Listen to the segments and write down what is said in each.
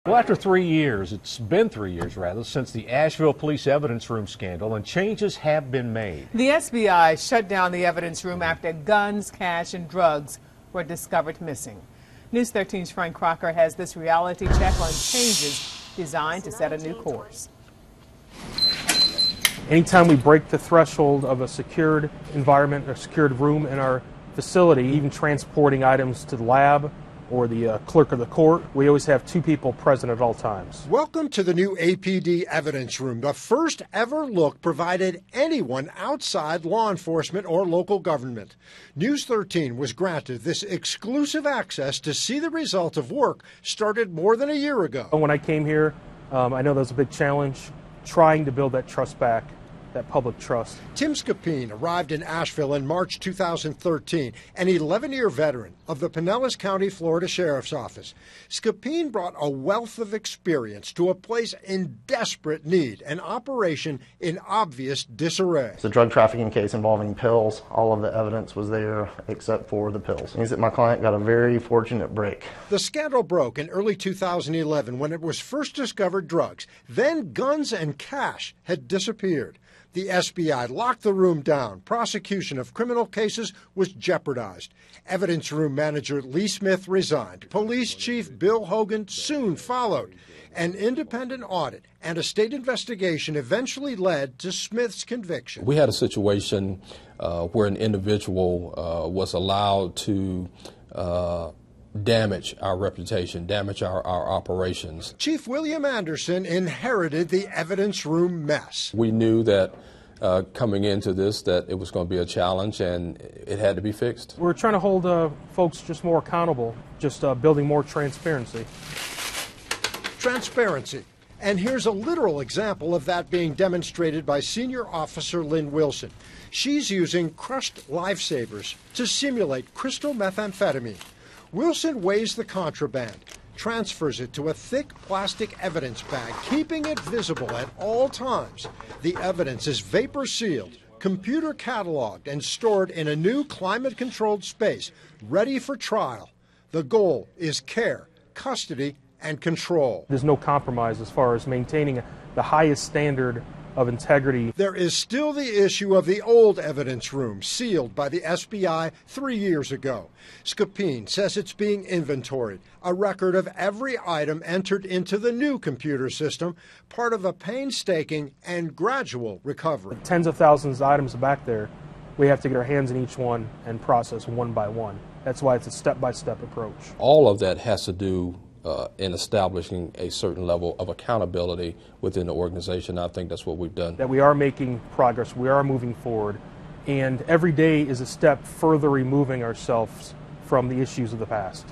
Well, after 3 years, it's been 3 years rather, since the Asheville Police evidence room scandal, and changes have been made. The S.B.I. shut down the evidence room after guns, cash, and drugs were discovered missing. News 13's Frank Crocker has this reality check on changes designed to set a new course. Anytime we break the threshold of a secured environment, a secured room in our facility, even transporting items to the lab or the clerk of the court, we always have 2 people present at all times. Welcome to the new A.P.D. evidence room, the first ever look provided anyone outside law enforcement or local government. News 13 was granted this exclusive access to see the result of work started more than a year ago. When I came here, I know that was a big challenge, trying to build that trust back, that public trust. Tim Scapin arrived in Asheville in March 2013, an 11-year veteran of the Pinellas County, Florida Sheriff's Office. Scapin brought a wealth of experience to a place in desperate need, an operation in obvious disarray. It's a drug trafficking case involving pills. All of the evidence was there except for the pills. It means that my client got a very fortunate break. The scandal broke in early 2011 when it was first discovered drugs. Then guns and cash had disappeared. The S.B.I. locked the room down. Prosecution of criminal cases was jeopardized. Evidence room manager Lee Smith resigned. Police Chief Bill Hogan soon followed. An independent audit and a state investigation eventually led to Smith's conviction. We had a situation where an individual was allowed to damage our reputation, damage our operations. Chief William Anderson inherited the evidence room mess. We knew that coming into this that it was going to be a challenge and it had to be fixed. We're trying to hold folks just more accountable, just building more transparency. Transparency. And here's a literal example of that being demonstrated by Senior Officer Lynn Wilson. She's using crushed lifesavers to simulate crystal methamphetamine. Wilson weighs the contraband, transfers it to a thick plastic evidence bag, keeping it visible at all times. The evidence is vapor sealed, computer cataloged, and stored in a new climate-controlled space, ready for trial. The goal is care, custody, and control. There's no compromise as far as maintaining the highest standard of integrity. There is still the issue of the old evidence room, sealed by the S.B.I. 3 years ago. Scapin says it's being inventoried, a record of every item entered into the new computer system, part of a painstaking and gradual recovery. Tens of thousands of items back there. We have to get our hands in each one and process one by one. That's why it's a step-by-step approach. All of that has to do in establishing a certain level of accountability within the organization. I think that's what we've done. That we are making progress, we are moving forward, and every day is a step further removing ourselves from the issues of the past.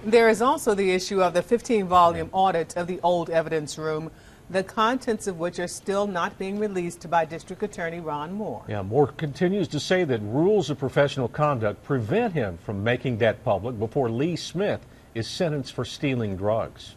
There is also the issue of the 15-volume audit of the old evidence room, the contents of which are still not being released by District Attorney Ron Moore. Yeah, Moore continues to say that rules of professional conduct prevent him from making that public before Lee Smith is sentenced for stealing drugs.